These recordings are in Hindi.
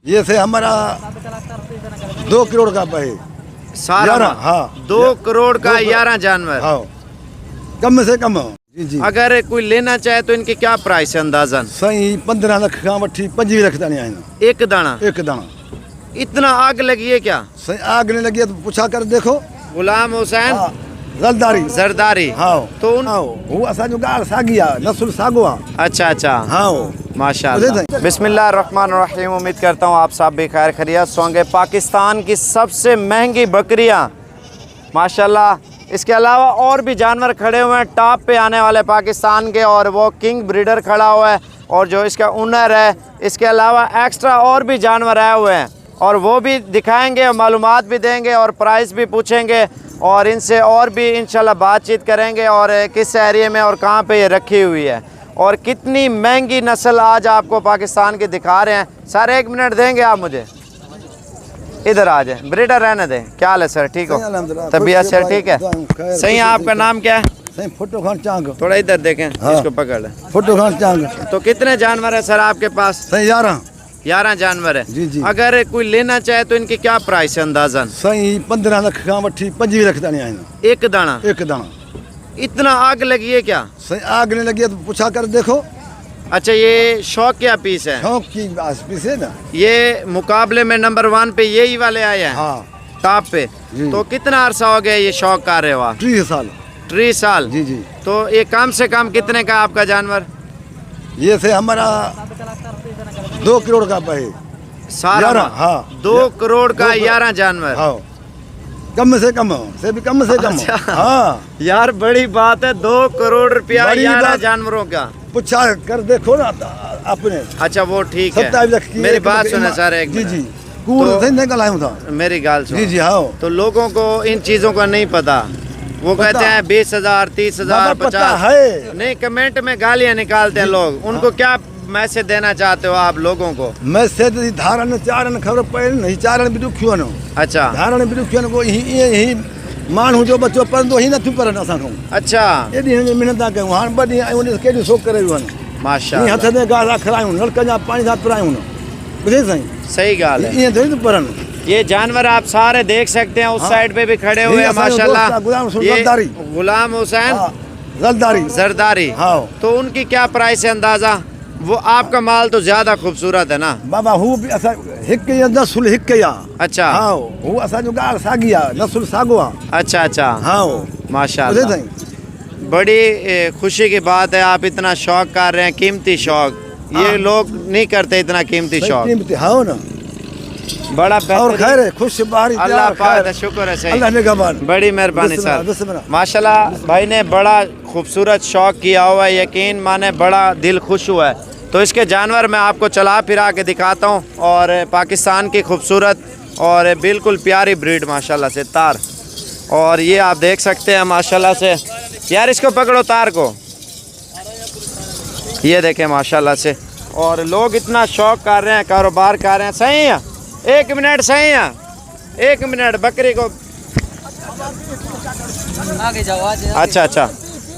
ये से हमारा 2 करोड़ का है सारा 11, हाँ 2 करोड़ का 11 जानवर। हाँ कम से कम जी जी। अगर कोई लेना चाहे तो इनकी क्या प्राइस है अंदाजन? सही 15 लाख का वठी 25 लाख दाने आए एक दाना? एक दाना। इतना आग लगी है क्या? सही आग नहीं लगी है तो पूछा कर देखो। गुलाम हुसैन हाँ, जरदारी जरदारी। हाँ तो उन वो असा जो गाल सागिया नस्ल सागवा। अच्छा अच्छा हाँ माशाअल्लाह। बिस्मिल्लाहिर्रहमानिर्रहीम। उम्मीद करता हूँ आप सब भी खैर खैरियत होंगे। पाकिस्तान की सबसे महंगी बकरियाँ माशाल्लाह। इसके अलावा और भी जानवर खड़े हुए हैं टॉप पे आने वाले पाकिस्तान के, और वो किंग ब्रीडर खड़ा हुआ है और जो इसका ओनर है। इसके अलावा एक्स्ट्रा और भी जानवर आए हुए हैं और वो भी दिखाएंगे, मालूमात भी देंगे और प्राइस भी पूछेंगे और इनसे और भी इंशाल्लाह बातचीत करेंगे और किस एरिया में और कहाँ पे ये रखी हुई है और कितनी महंगी नस्ल आज आपको पाकिस्तान की दिखा रहे हैं। सर 1 मिनट देंगे आप मुझे? इधर आ जाए, ब्रीडर रहने दें। क्या हाल है सर, ठीक हो? तबीयत सर ठीक है? सही है। आपका नाम क्या है? फोटो खान चांग। थोड़ा इधर देखें। हाँ। इसको पकड़ लें। फोटो खान चांग। तो कितने जानवर है सर आपके पास? सही 11 जानवर है। जी जी। अगर कोई लेना चाहे तो इनकी क्या प्राइस है अंदाजन? सही 15 लाख का वठी 25 लाख दाने आए एक दाना? एक दाना। इतना आग लगी है क्या? सही आग नहीं लगी है तो पूछा कर देखो। अच्छा ये शौक क्या पीस है? शौक की पीस है ना। ये मुकाबले में नंबर 1 पे यही वाले आए हैं हाँ टॉप पे। तो कितना अरसा हो गया ये शौक कर रहे हो आप? 30 साल। 30 साल? जी जी। तो ये कम से कम कितने का आपका जानवर? ये से हमारा 2 करोड़ का है सारा? 11, हाँ 2 करोड़ का 11 जानवर। हाँ कम से कम से भी कम से कम। अच्छा। हाँ यार बड़ी बात है, 2 करोड़ रुपया बड़ी 11 बात। जानवरों का। पूछा कर देखो ना अपने। अच्छा वो ठीक 27 लाख है। की मेरी एक बात एक सुने इमा- सर एक जी मिनट। जी। कूड़ तो- से निकल आया था। मेरी गाल सुनो। जी जी हाँ। तो लोगों को इन चीजों का नहीं पता। वो पता। कहते हैं 20,000 30,000 बाबा पता 50। है। नहीं, कमेंट में गालियां निकालते हैं लोग। उनको क्या मैसेज देना चाहते हो आप लोगों को? मैं से धारण चारण खबर पे नहीं चारण भी दुखियो न। अच्छा धारण भी दुखियो न को यही मानू जो बच्चो पर तो ही न तू पर असा को। अच्छा एडी मिहनत के हां बडी उन केडी सो करे वन। माशाल्लाह। हथ में गाल खरायूं नलका जा पानी साथ पिरायूं न। बुझे सही सही गाल है। ये तो परन। ये जानवर आप सारे देख सकते हैं। उस हाँ। साइड पे भी खड़े हुए ये हैं असांजो माशाल्लाह। दोस्त गुलाम हुसैन ये जरदारी। गुलाम हुसैन हाँ जरदारी। जरदारी। हाँ तो उनकी क्या प्राइस है अंदाजा? वो आपका माल तो ज्यादा खूबसूरत है ना। बाबा हु भी असा हिक या नस्ल हिक या। अच्छा हाँ हु असा जो गाल सागिया नस्ल सागवा। अच्छा अच्छा हाँ माशाल्लाह। बुझे सही। बड़ी खुशी की बात है आप इतना शौक कर रहे हैं, कीमती शौक। ये हाँ। लोग नहीं करते इतना कीमती शौक। कीमती हाँ ना। बड़ा और बेहतरीन। खैर है खुश बारी अल्लाह प्यार, पाक खैर। का शुक्र है सही। अल्लाह निगहबान। बड़ी मेहरबानी बिस्मिल्लाह, सर। बिस्मिल्लाह। माशाल्लाह भाई ने बड़ा खूबसूरत शौक किया हुआ है। यकीन माने बड़ा दिल खुश हुआ है। तो इसके जानवर मैं आपको चला फिरा के दिखाता हूँ और पाकिस्तान की खूबसूरत और बिल्कुल प्यारी ब्रीड माशाल्लाह से तार। और ये आप देख सकते हैं माशाल्लाह से। यार इसको पकड़ो तार को। ये देखें माशाल्लाह से। और लोग इतना शौक कर रहे हैं, कारोबार कर रहे हैं। सही है 1 मिनट, सही है 1 मिनट। बकरी को आगे जाओ अच्छा अच्छा।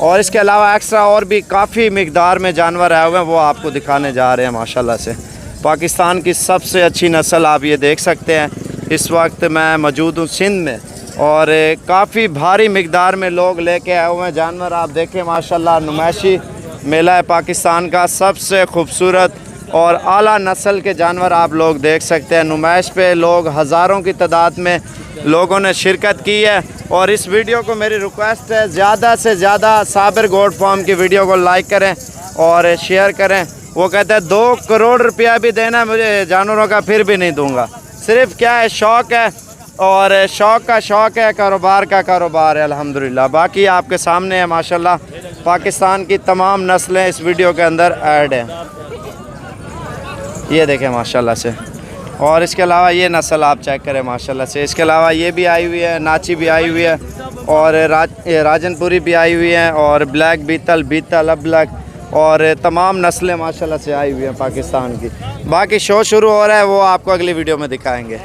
और इसके अलावा एक्स्ट्रा और भी काफ़ी मिकदार में जानवर आए हुए हैं, वो आपको दिखाने जा रहे हैं माशाल्लाह से। पाकिस्तान की सबसे अच्छी नस्ल आप ये देख सकते हैं। इस वक्त मैं मौजूद हूँ सिंध में और काफ़ी भारी मिकदार में लोग लेके आए हुए हैं जानवर। आप देखें माशाल्लाह नुमाइशी मेला है पाकिस्तान का। सबसे खूबसूरत और आला नस्ल के जानवर आप लोग देख सकते हैं। नुमाइश पे लोग हज़ारों की तादाद में लोगों ने शिरकत की है। और इस वीडियो को मेरी रिक्वेस्ट है ज़्यादा से ज़्यादा साबिर गोट फार्म की वीडियो को लाइक करें और शेयर करें। वो कहते हैं 2 करोड़ रुपया भी देना मुझे जानवरों का फिर भी नहीं दूंगा। सिर्फ क्या है शौक़ है और शौक़ का शौक़ है, कारोबार का कारोबार है अल्हम्दुलिल्लाह। बाकी आपके सामने है माशाल्लाह पाकिस्तान की तमाम नस्लें इस वीडियो के अंदर ऐड हैं। ये देखें माशाल्लाह से। और इसके अलावा ये नस्ल आप चेक करें माशाल्लाह से। इसके अलावा ये भी आई हुई है, नाची भी आई हुई है और राजनपुरी भी आई हुई है और ब्लैक बीतल अबलक और तमाम नस्लें माशाल्लाह से आई हुई हैं पाकिस्तान की। बाकी शो शुरू हो रहा है, वो आपको अगली वीडियो में दिखाएंगे।